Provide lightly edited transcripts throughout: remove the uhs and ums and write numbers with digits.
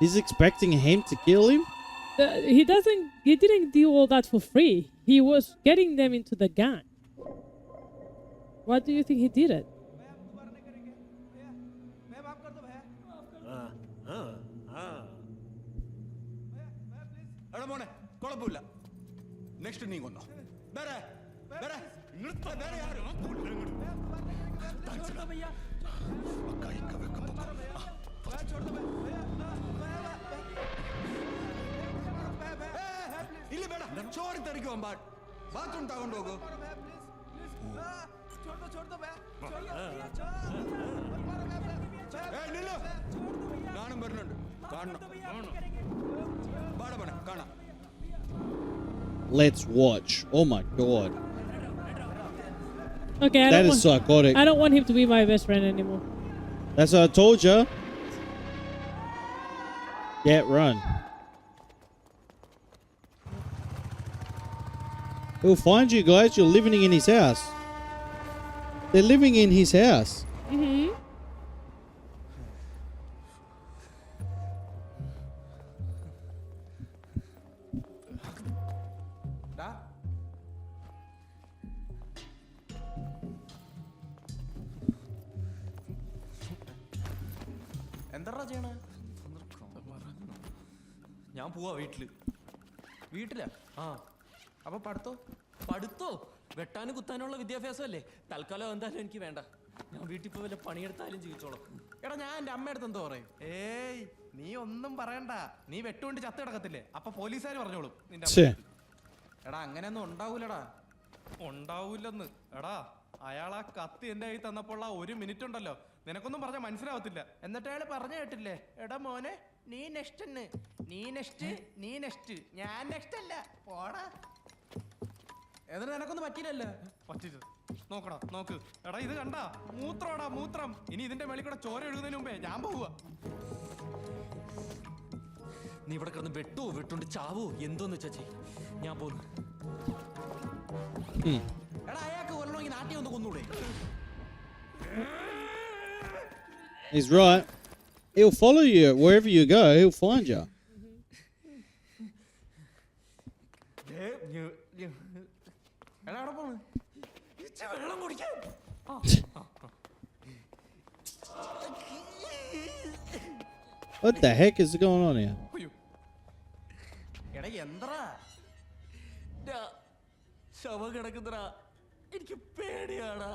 He's expecting him to kill him? He didn't do all that for free. He was getting them into the gang. Why do you think he did it? Next നീ കൊന്നോ ഇല്ല ಬೇಡ ചോടി തെറിക്കോ bathroom തಗೊಂಡು ಹೋಗು നില്ലോ ഞാനും വരുന്നുണ്ട് കാണണം പാടപണ കാണാം Let's watch. Oh my god. Okay, That is psychotic. I don't want him to be my best friend anymore. That's what I told you. Yeah, run. He'll find you guys. You're living in his house. They're living in his house. Mm-hmm. എന്താ ചെയ്യണ? ഞാൻ പോവാ വീട്ടിലാ. ആ അപ്പൊ പഠിത്തോ വെട്ടാനും കുത്താനുള്ള വിദ്യാഭ്യാസമല്ലേ? തൽക്കാലം എന്തായാലും എനിക്ക് വേണ്ട. ഞാൻ വീട്ടിൽ പോയി വല്ല പണിയെടുത്താലും ജീവിച്ചോളാം. എടാ ഞാൻ എൻ്റെ അമ്മയടുത്ത് എന്തോ പറയും? ഏയ് നീ ഒന്നും പറയണ്ട. നീ വെട്ടുകൊണ്ട് ചത്ത് കിടക്കത്തില്ലേ? അപ്പൊ പോലീസുകാർ പറഞ്ഞോളും നിന്റെ അമ്മ. എടാ അങ്ങനെയൊന്നും ഉണ്ടാവൂലടാ. ഉണ്ടാവൂലെന്ന്. എടാ അയാൾ ആ കത്തി എൻ്റെ കയ്യിൽ തന്നപ്പോൾ ആ 1 മിനിറ്റ് ഉണ്ടല്ലോ, നിനക്കൊന്നും പറഞ്ഞാൽ മനസ്സിലാവത്തില്ല. എന്നിട്ട് അയാൾ പറഞ്ഞു കേട്ടില്ലേ, എടാ മോനെ നീ നെക്സ്റ്റ് ഞാൻ നെക്സ്റ്റ് അല്ല പോടാ. എന്നിട്ട് നിനക്കൊന്നും പറ്റിയില്ലല്ലോ. പറ്റില്ല. നോക്ക്. എടാ ഇത് കണ്ടാ മൂത്രം. ഇനി ഇതിന്റെ മേളിൽ കൂടെ ചോര ഒഴുകുന്നതിന് മുമ്പേ ഞാൻ പോവുക. നീ ഇവിടെ കിടന്ന് വെട്ടുകൊണ്ട് ചാവോ എന്തോന്ന് വെച്ചാ ഞാൻ പോന്നു. എടാ അയാൾക്ക് കൊല്ലണമെങ്കിൽ നാട്ടിൽ ഒന്ന് കൊന്നൂടെ? He's right. He'll follow you wherever you go. He'll find you. വെള്ളം കുടിക്കാൻ. What the heck is going on here? എടാ എന്താ ശവ കിടക്കുന്നടാ, എനിക്ക് പേടിയാടാ.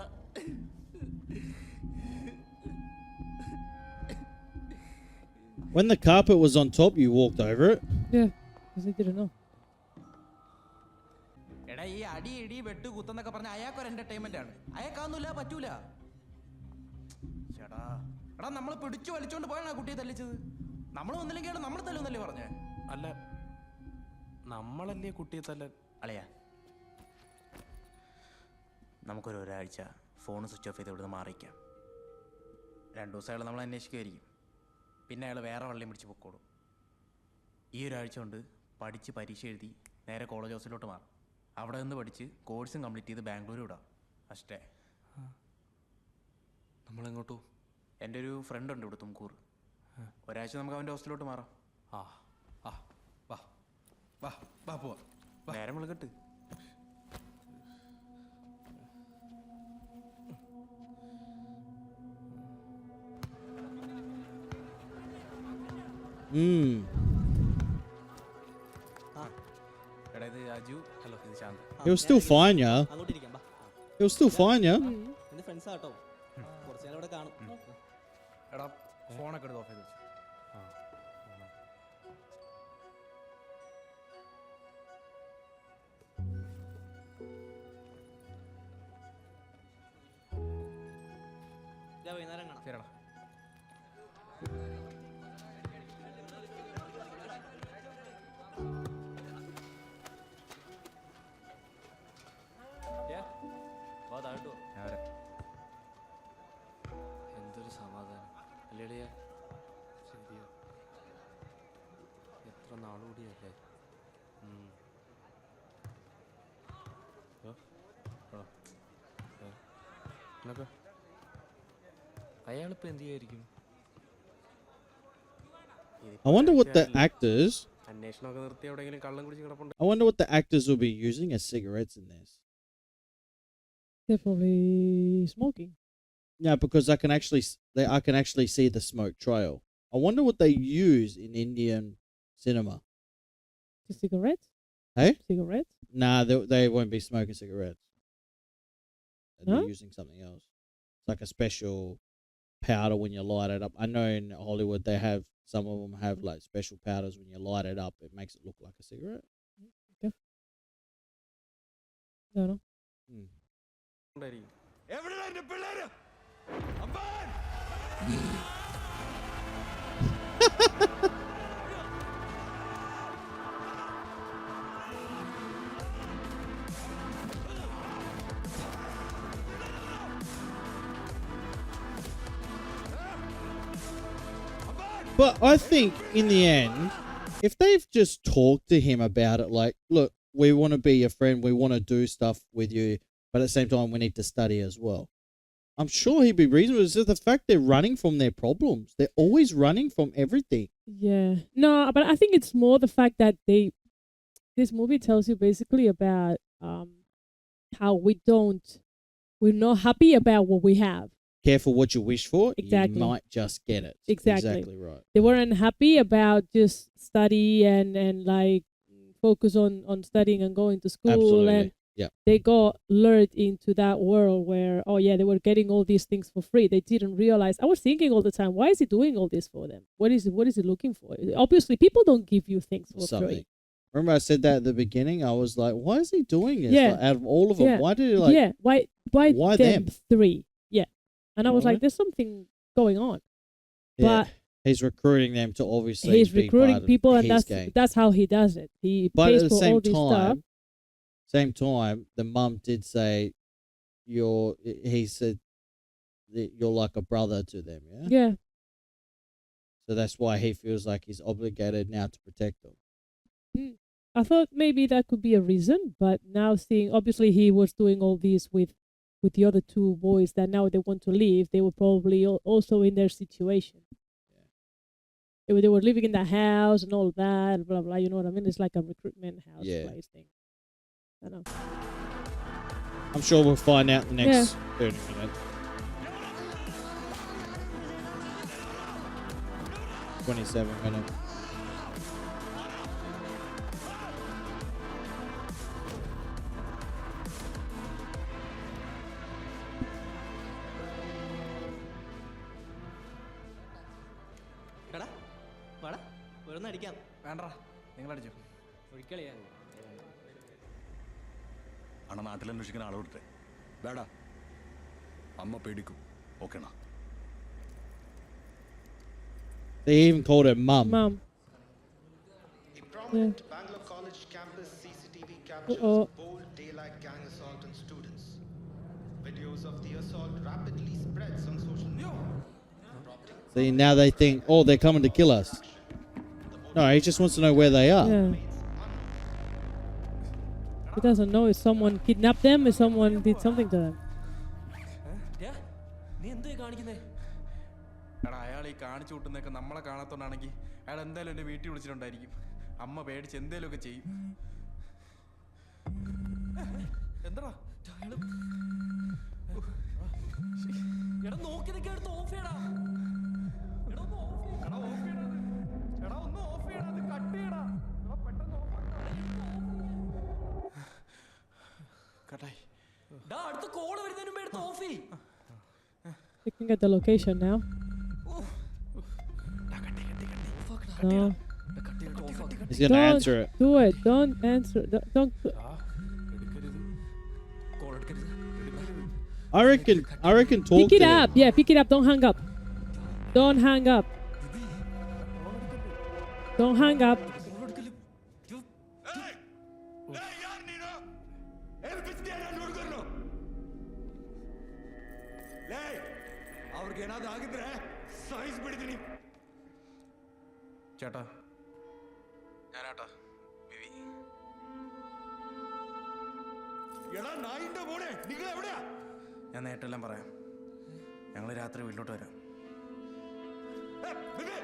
When the carpet was on top, you walked over it. Yeah, because I didn't know. എടാ ഈ അടി ഇടി വെട്ട് കുത്തെന്നൊക്കെ പറഞ്ഞ അയാൾക്കൊരു എന്റർടൈൻമെന്റ് ആണ്. അയാൾക്കാന്നൂല പറ്റൂല. ചേടാ എടാ നമ്മൾ പിടിച്ചു വലിച്ചോണ്ട് പോയാണ് ആ കുട്ടിയെ തല്ലിച്ചത്. നമ്മൾ വന്നില്ലെങ്കിൽ നമ്മൾ തല്ലുന്നല്ലേ പറഞ്ഞേ? അല്ല നമ്മളല്ലേ കുട്ടിയെ തല്ല. അളയാ നമുക്കൊരാഴ്ച ഫോൺ സ്വിച്ച് ഓഫ് ചെയ്ത് ഇവിടുന്ന് മാറിക്കാം. 2 ദിവസം അയാൾ നമ്മൾ അന്വേഷിക്കുമായിരിക്കും. പിന്നെ അയാൾ വേറെ വള്ളിയും പിടിച്ച് പൊക്കോളും. ഈ ഒരാഴ്ച കൊണ്ട് പഠിച്ച് പരീക്ഷ എഴുതി നേരെ കോളേജ് ഹൗസിലോട്ട് മാറും. അവിടെ നിന്ന് പഠിച്ച് കോഴ്സും കംപ്ലീറ്റ് ചെയ്ത് ബാംഗ്ലൂർ വിടാം. അഷ്ടേ നമ്മളെങ്ങോട്ടു? എൻ്റെ ഒരു ഫ്രണ്ട് ഉണ്ട് ഇവിടെ തുംകൂർ. ഒരാഴ്ച നമുക്ക് അവൻ്റെ ഹോസ്റ്റലിലോട്ട് മാറാം. വാ പോവാ. നേരം വിളിക്കട്ട്. എടാ ഇത് അജു. ഹലോ ഇത് Shanth. He'll still find you. He'll still find you. എന്റെ ഫ്രണ്ട്സ് ആട്ടോ, കുറച്ച് നേരം ഇവിടെ കാണും. എടാ ഫോണൊക്കെ എടുത്ത് ഓഫ് ചെയ്ത് വെച്ചു. വൈകുന്നേരം കാണാം. ശരിടാ. എന്തൊരു സമാധാനം അല്ലേ? ശരിയോ, എത്ര നാളുകൂടിയല്ലേ. അയാളിപ്പോൾ എന്ത് ചെയ്യായിരിക്കും? I wonder what the actors. അന്വേഷണമൊക്കെ നിർത്തി എവിടെയെങ്കിലും കള്ളം കുടിച്ച് കിടപ്പുണ്ട്. I wonder what the actors will be using as cigarettes in this. They're probably smoking. Yeah, because I can actually see the smoke trail. I wonder what they use in Indian cinema. The cigarettes? Hey? Cigarettes? Nah, they won't be smoking cigarettes. They're No? using something else. It's like a special powder when you light it up. I know in Hollywood some of them have like special powders when you light it up. It makes it look like a cigarette. No, no. ഉണ്ടായിരിക്കും. എവിടെയാ എന്റെ പിള്ളേര്? അമ്പാൻ! But I think in the end, if they've just talked to him about it, like, look, we want to be your friend, we want to do stuff with you, but at the same time, we need to study as well. I'm sure he'd be reasonable. It's just the fact they're running from their problems. They're always running from everything. Yeah. No, but I think it's more the fact that this movie tells you basically about how we're not happy about what we have. Careful what you wish for. Exactly. You might just get it. Exactly. Exactly right. They weren't happy about just study and like focus on studying and going to school. Absolutely. And Yeah. they got lured into that world where, oh yeah, they were getting all these things for free. They didn't realize. I was thinking all the time, why is he doing all this for them? What is he looking for? Obviously, people don't give you things for Something. free. Remember I said that at the beginning? I was like, why is he doing this? Yeah. Like, out of all of them, Yeah. why did he like... yeah, why why them them? three? Yeah. And I was Why? like, there's something going on. Yeah. But He's recruiting them to obviously he's be recruiting part of people, and his game. that's how he does it. He But pays at the for all this stuff. same time, the mum did say, he said that you're like a brother to them, yeah? Yeah. So that's why he feels like he's obligated now to protect them. I thought maybe that could be a reason, but now seeing, obviously he was doing all this with the other two boys that now they want to leave. They were probably also in their situation. They were living in the house and all that, blah blah. You know what I mean? It's like a recruitment house Yeah. place thing. I know. I'm sure we'll find out in the next 30 minutes. 27 minutes. എടാ വാടാ വെറുതെ അടിക്കാം. വേണ്ട നിങ്ങൾ അടിച്ചോ. ഒഴിക്കളിയാ. അണ്ണ നാട്ടിൽ അന്വേഷിക്കുന്ന ആളെ വിട്ടെ. വേടാ അമ്മ പേടിക്കും. ഓക്കേണ. They even called her mum. Mom. The prominent Bangalore College campus CCTV captures Uh-oh. bold daylight gang assault on students. Videos of the assault rapidly spreads on social media. See, now they think, oh, they're coming to kill us. No, he just wants to know where they are. Yeah. He doesn't know if someone kidnapped them, if someone did something to them. നീ എന്തോ കാണിക്കുന്നേ? എടാ അയാൾ ഈ കാണിച്ചു കൂട്ടുന്നതൊക്കെ നമ്മളെ കാണാത്തോണ്ടാണെങ്കിൽ അയാൾ എന്തായാലും എൻ്റെ വീട്ടിൽ വിളിച്ചിട്ടുണ്ടായിരിക്കും. അമ്മ പേടിച്ച് എന്തേലുമൊക്കെ ചെയ്യും. എന്താ എടാ നോക്കി നിൽക്കാൻ എടുത്ത് ഓഫ് ചെയ്യടാ. എടാ ഒന്ന് ഓഫ് ചെയ്യ്. എടാ ഓഫ് ചെയ്യണത്. എടാ ഒന്ന് ഓഫ് ചെയ്യണം. അത് കട്ട് ചെയ്യടാ. എടാ പെട്ടെന്ന് ഓഫ് കട്ടായി. ഡാ അടുത്ത കോള് വരുന്നതിന് മുമ്പ് എടുത്ത് ഓഫ് ചെയ്യ്. You can get the location now. No. He's going to Don't answer it. do it. Don't answer. Don't. Call എടുക്കരുത്. I reckon talk Pick it to up. him. Yeah, pick it up. Don't hang up. Don't hang up. Don't hang up. ಅವ್ರಿಗೆ ಏನಾದ್ರು ಆಗಿದ್ರೆ ಸಹಿಸ್ಬಿಡ್ತೀನಿ. ചേട്ടാ ഞാനാട്ടാ വിവി. എടാ നായിന്റെ മോനെ നിങ്ങൾ എവിടെയാ? ഞാൻ നേട്ടെല്ലാം പറയാം. ഞങ്ങൾ രാത്രി വീട്ടിലോട്ട് വരാം. വിവി